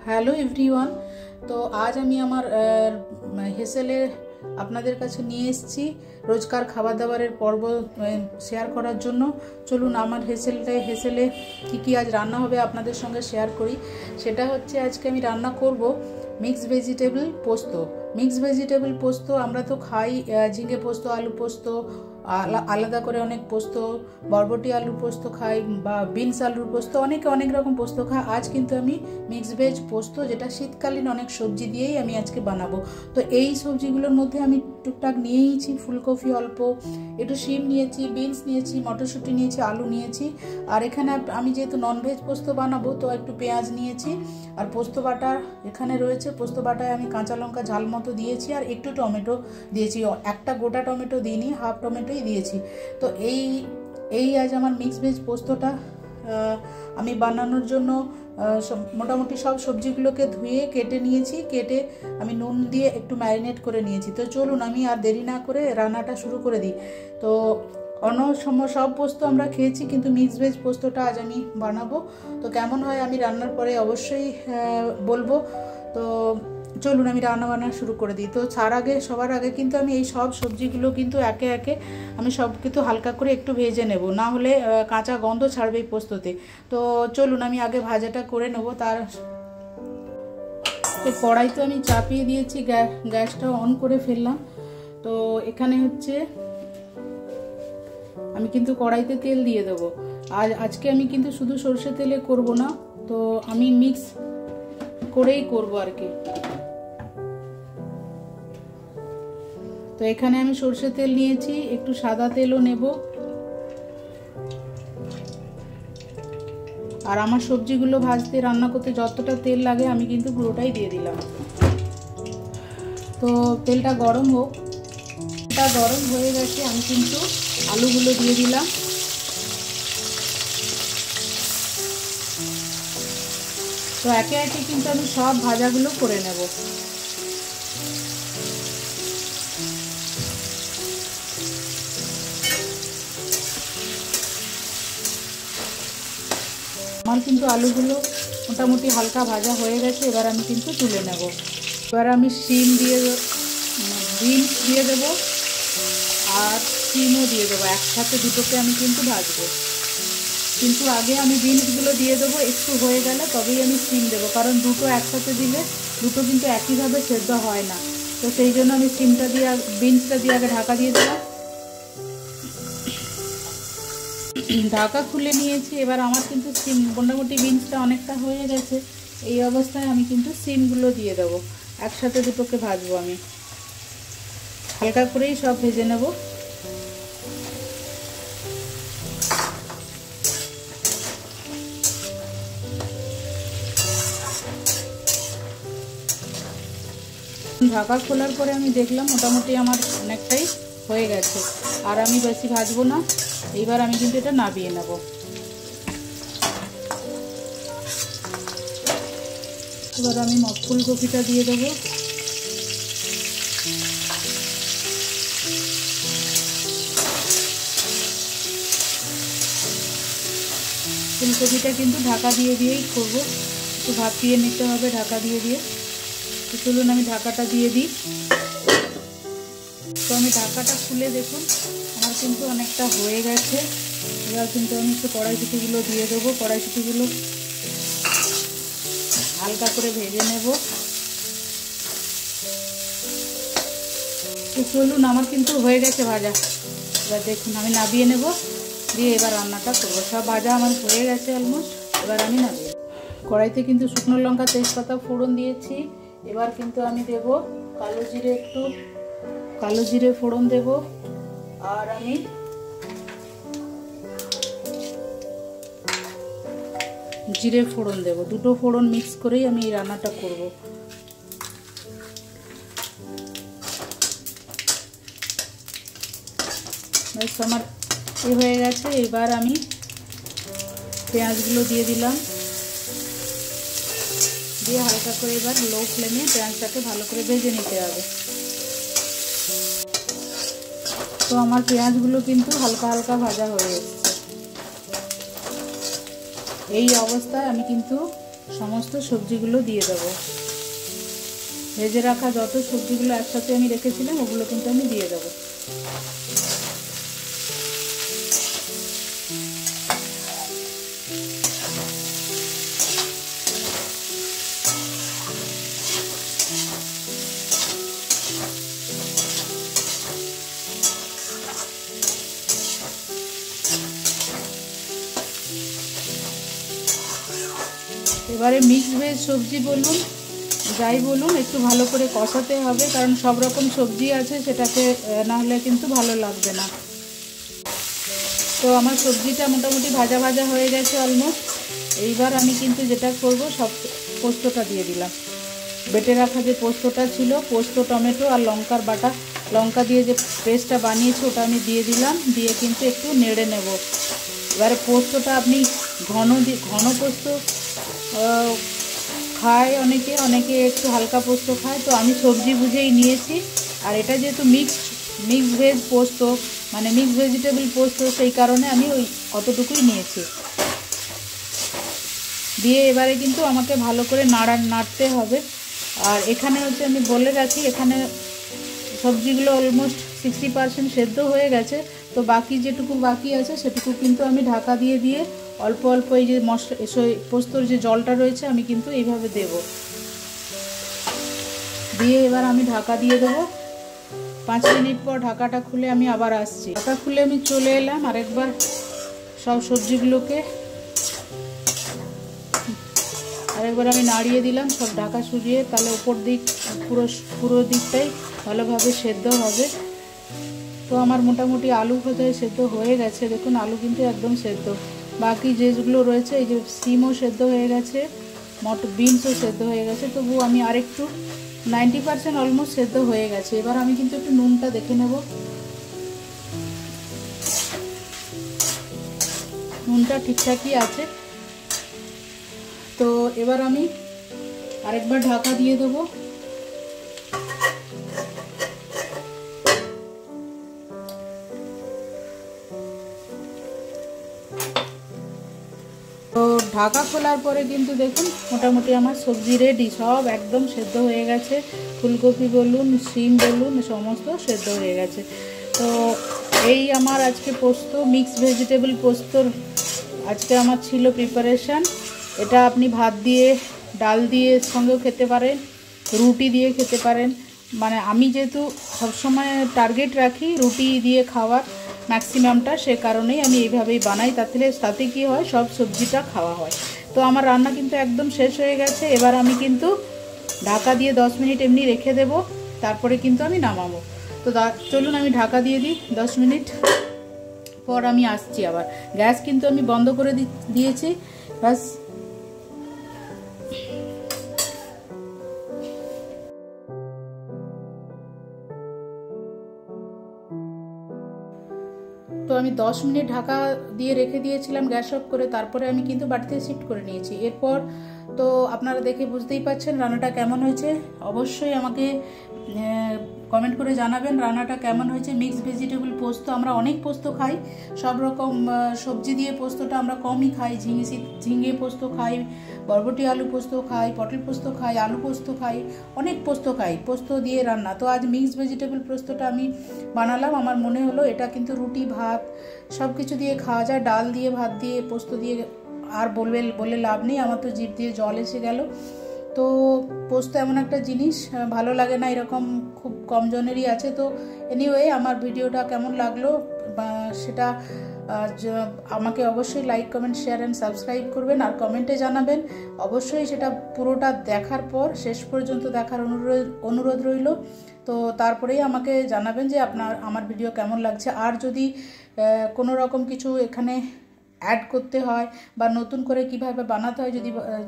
Hello everyone. তো আজ আমি আমার হেসেলে আপনাদের কাছে নিয়ে এসেছি রোজকার খাবার দাবারের পর্ব শেয়ার করার জন্য। চলুন আমার হেসেলে কী আজ রান্না হবে আপনাদের সঙ্গে শেয়ার করি। সেটা হচ্ছে আজকে আমি রান্না করব মিক্সড ভেজিটেবল পোস্ত। মিক্সড ভেজিটেবল পোস্ত আমরা তো খাই, ঝিঙে পোস্ত, আলু পোস্ত, আলাদা করে অনেক পোস্ত, বরবটি আলুর পোস্ত খাই বা বিনস আলুর পোস্ত, অনেক রকম পোস্ত খাই। আজ কিন্তু আমি মিক্সড ভেজ পোস্ত, যেটা শীতকালীন অনেক সবজি দিয়েই আমি আজকে বানাবো। তো এই সবজিগুলোর মধ্যে আমি টুকটাক নিয়েইছি ফুলকপি অল্প, একটু শিম নিয়েছি, বিনস নিয়েছি, মটরশুঁটি নিয়েছি, আলু নিয়েছি। আর এখানে আমি যেহেতু ননভেজ পোস্ত বানাবো তো একটু পেঁয়াজ নিয়েছি। আর পোস্ত বাটা এখানে রয়েছে, পোস্ত বাটায় আমি কাঁচা লঙ্কা ঝাল মতো দিয়েছি আর একটু টমেটো দিয়েছি। একটা গোটা টমেটো দিইনি, হাফ টমেটোই দিয়েছি। তো এই আজ আমার মিক্সড ভেজ পোস্তটা আমি বানানোর জন্য মোটামুটি সব সবজিগুলোকে ধুয়ে কেটে নিয়েছি। কেটে আমি নুন দিয়ে একটু ম্যারিনেট করে নিয়েছি। তো চলুন আমি আর দেরি না করে রান্নাটা শুরু করে দিই। তো অন্য সব পোস্ত আমরা খেয়েছি, কিন্তু মিক্সড ভেজ পোস্তটা আজ আমি বানাবো। তো কেমন হয় আমি রান্নার পরে অবশ্যই বলবো। তো চলুন আমি রান্না বান্না শুরু করে দিই। তো সবার আগে কিন্তু আমি এই সব সবজিগুলো কিন্তু একে একে আমি সব কিন্তু হালকা করে একটু ভেজে নেব, না হলে কাঁচা গন্ধ ছাড়বে এই পোস্ততে। তো চলুন আমি আগে ভাজাটা করে নেব। তো কড়াই তো আমি চাপিয়ে দিয়েছি, গ্যাসটা অন করে ফেললাম। তো এখানে হচ্ছে আমি কিন্তু কড়াইতে তেল দিয়ে দেবো। আর আজকে আমি কিন্তু শুধু সরষে তেলে করব না, তো আমি মিক্স করেই করব আর কি। তো এখানে আমি সরষে তেল নিয়েছি, একটু সাদা তেলও নেব। আর আমার সবজিগুলো ভাজতে রান্না করতে যতটা তেল লাগে আমি কিন্তু পুরোটাই দিয়ে দিলাম। তো তেলটা গরম হোক। তেলটা গরম হয়ে গেছে, আমি কিন্তু আলুগুলো দিয়ে দিলাম। তো একে একে কিন্তু আমি সব ভাজাগুলো করে নেব। আমার কিন্তু আলুগুলো মোটামুটি হালকা ভাজা হয়ে গেছে। এবার আমি কিন্তু তুলে নেব। এবার আমি বিনস দিয়ে দেবো আর শিমও দিয়ে দেবো, একসাথে দুটোকে আমি কিন্তু ভাজবো। কিন্তু আগে আমি বিনসগুলো দিয়ে দেবো, একটু হয়ে গেলে তবেই আমি শিম দেবো, কারণ দুটো একসাথে দিলে দুটো কিন্তু একইভাবে সেদ্ধ হয় না। তো সেই জন্য আমি বিনসটা দিয়ে আগে ঢাকা দিয়ে দিলাম। ঢাকা খুলে নিয়েছি। এবার আমার কিন্তু সিম মোটামুটি বিনসটা অনেকটা হয়ে গেছে। এই অবস্থায় আমি কিন্তু সিমগুলো দিয়ে দেবো, একসাথে দুটোকে ভাজবো। আমি হালকা করেই সব ভেজে নেব। ঢাকা খোলার পরে আমি দেখলাম মোটামুটি আমার অনেকটাই হয়ে গেছে। আর আমি বেশি ভাজবো না। এইবার আমি কিন্তু এটা নামিয়ে নেব। এবার আমি ফুলকপিটা দিয়ে দেবো। ফুলকপিটা কিন্তু ঢাকা দিয়েই করবো, একটু ভাপিয়ে নিতে হবে ঢাকা দিয়ে। তো চলুন আমি ঢাকাটা দিয়ে দিই। তো আমি ঢাকাটা খুলে দেখুন আমার কিন্তু অনেকটা হয়ে গেছে। এবার কিন্তু আমি একটু কড়াইশুঁটিগুলো দিয়ে দেবো। কড়াইশুঁটিগুলো হালকা করে ভেজে নেব। তো চলুন আমার কিন্তু হয়ে গেছে ভাজা। এবার দেখুন আমি নামিয়ে নেব, দিয়ে এবার রান্নাটা করবো। সব ভাজা আমার হয়ে গেছে অলমোস্ট। এবার আমি নামিয়ে কড়াইতে কিন্তু শুকনো লঙ্কা, তেজপাতা ফোড়ন দিয়েছি। এবার কিন্তু আমি দেব কালো জিরে ফোড়ন দেব। আর আমি জিরে ফোড়ন দেব। দুটো ফোড়ন মিক্স করেই আমি এই রান্নাটা করব। ব্যাস আমার হয়ে গেছে। এবার আমি পেঁয়াজগুলো দিয়ে দিলাম, দিয়ে হালকা করে এবার লো ফ্লেমে পেঁয়াজটাকে ভালো করে ভেজে নিতে হবে। তো আমার পেঁয়াজগুলো কিন্তু হালকা হালকা ভাজা হয়ে এসেছে। এই অবস্থায় আমি কিন্তু সমস্ত সবজিগুলো দিয়ে দেবো। ভেজে রাখা যত সবজিগুলো একসাথে আমি রেখেছিলাম ওগুলো কিন্তু আমি দিয়ে দেবো। এবারে মিক্স ভেজ সবজি বলুন যাই বলুন একটু ভালো করে কষাতে হবে, কারণ সব রকম সবজি আছে, সেটাকে না হলে কিন্তু ভালো লাগবে না। তো আমার সবজিটা মোটামুটি ভাজা ভাজা হয়ে গেছে অলমোস্ট। এইবার আমি কিন্তু যেটা করব, সব পোস্তটা দিয়ে দিলাম। বেটে রাখা যে পোস্তটা ছিল, পোস্ত, টমেটো আর লঙ্কার বাটা, লঙ্কা দিয়ে যে পেস্টটা বানিয়েছি ওটা আমি দিয়ে দিলাম। দিয়ে কিন্তু একটু নেড়ে নেব। এবারে পোস্তটা আপনি ঘন পোস্ত খায় অনেকে, অনেকে একটু হালকা পোস্ত খায়, তো আমি সবজি বুঝেই নিয়েছি। আর এটা যেহেতু মিক্স ভেজ পোস্ত, মানে মিক্স ভেজিটেবল পোস্ত, সেই কারণে আমি ওই অতটুকুই নিয়েছি। দিয়ে এবারে কিন্তু আমাকে ভালো করে নাড়তে হবে। আর এখানে হচ্ছে আমি বলে রাখি, এখানে সবজিগুলো অলমোস্ট 60% সেদ্ধ হয়ে গেছে। তো বাকি যেটুকু বাকি আছে সেটুকু কিন্তু আমি ঢাকা দিয়ে দিয়ে অল্প অল্প এই যে পোস্তর যে জলটা রয়েছে আমি কিন্তু এইভাবে দেব। দিয়ে এবার আমি ঢাকা দিয়ে দেবো। 5 মিনিট পর ঢাকাটা খুলে আমি আবার আসছি। ঢাকা খুলে আমি চলে এলাম। আরেকবার সব সবজিগুলোকে আরেকবার আমি নাড়িয়ে দিলাম, সব ঢাকা সরিয়ে, তাহলে উপর দিক পুরো দিকটাই ভালোভাবে সেদ্ধ হবে। তো আমার মোটামুটি আলু ভাজায় সেদ্ধ হয়ে গেছে, দেখুন আলু কিন্তু একদম সেদ্ধ। বাকি যেগুলো রয়েছে, এই যে সিমও সেদ্ধ হয়ে গেছে, বিনসও সেদ্ধ হয়ে গেছে, তবু আমি আরেকটু 90% অলমোস্ট সেদ্ধ হয়ে গেছে। এবার আমি কিন্তু একটু নুনটা দেখে নেব। নুনটা ঠিকঠাকই আছে। তো এবার আমি আরেকবার ঢাকা দিয়ে দেবো। তো ঢাকা খোলার পরে কিন্তু দেখুন মোটামুটি আমার সবজি রেডি, সব একদম সেদ্ধ হয়ে গেছে। ফুলকপি বলুন, শিম বলুন, সমস্ত সেদ্ধ হয়ে গেছে। তো এই আমার আজকে পোস্ত, মিক্স ভেজিটেবল পোস্তর আজকে আমার ছিল প্রিপারেশান। এটা আপনি ভাত দিয়ে, ডাল দিয়ে সঙ্গেও খেতে পারেন, রুটি দিয়ে খেতে পারেন। মানে আমি যেহেতু সবসময় টার্গেট রাখি রুটি দিয়ে খাওয়ার ম্যাক্সিমামটা, সে কারণেই আমি এইভাবেই বানাই। তাতে কি হয়, সব সবজিটা খাওয়া হয়। তো আমার রান্না কিন্তু একদম শেষ হয়ে গেছে। এবার আমি কিন্তু ঢাকা দিয়ে 10 মিনিট এমনি রেখে দেব, তারপরে কিন্তু আমি নামাবো। তো চলুন আমি ঢাকা দিয়ে দিই। 10 মিনিট পর আমি আসছি আবার। গ্যাস কিন্তু আমি বন্ধ করে দিয়েছি। বাস তো আমি 10 মিনিট ঢাকা দিয়ে রেখে দিয়েছিলাম গ্যাস অফ করে, তারপরে আমি কিন্তু বাড়িতে শিফট করে নিয়েছি। এরপর তো আপনারা দেখে বুঝতেই পাচ্ছেন রান্নাটা কেমন হয়েছে। অবশ্যই আমাকে কমেন্ট করে জানাবেন রান্নাটা কেমন হয়েছে। মিক্স ভেজিটেবল পোস্ত, আমরা অনেক পোস্ত খাই, সব রকম সবজি দিয়ে পোস্তটা আমরা কমই খাই। ঝিঙে পোস্ত খাই, বরবটি আলু পোস্ত খাই, পটল পোস্ত খাই, আলু পোস্ত খাই, অনেক পোস্ত খাই, পোস্ত দিয়ে রান্না। তো আজ মিক্স ভেজিটেবল পোস্তটা আমি বানালাম। আমার মনে হলো এটা কিন্তু রুটি, ভাত সব কিছু দিয়ে খাওয়া যায়। ডাল দিয়ে, ভাত দিয়ে, পোস্ত দিয়ে আর বলে লাভ নেই, আমার তো জিভ দিয়ে জল এসে গেল। তো পোস্ত এমন একটা জিনিস, ভালো লাগে না এরকম খুব কম জনেরই আছে। তো এনিওয়ে, আমার ভিডিওটা কেমন লাগলো সেটা আমাকে অবশ্যই like, comment, share and subscribe করবেন, আর কমেন্টে জানাবেন। অবশ্যই সেটা পুরোটা দেখার পর, শেষ পর্যন্ত দেখার অনুরোধ রইল। তো তারপরেই আমাকে জানাবেন যে আমার ভিডিও কেমন লাগছে। আর যদি কোনো রকম কিছু এখানে অ্যাড করতে হয় বা নতুন করে কিভাবে বানাতে হয়,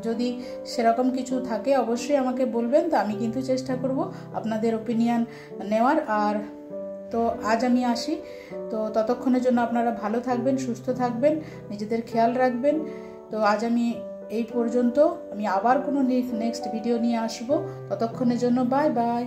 যদি সেরকম কিছু থাকে অবশ্যই আমাকে বলবেন। তো আমি কিন্তু চেষ্টা করব আপনাদের ওপিনিয়ন নেওয়ার। আর তো আজ আমি আসি। তো ততক্ষণের জন্য আপনারা ভালো থাকবেন, সুস্থ থাকবেন, নিজেদের খেয়াল রাখবেন। তো আজ আমি এই পর্যন্ত। আমি আবার কোনো নেক্সট ভিডিও নিয়ে আসবো। ততক্ষণের জন্য বাই বাই।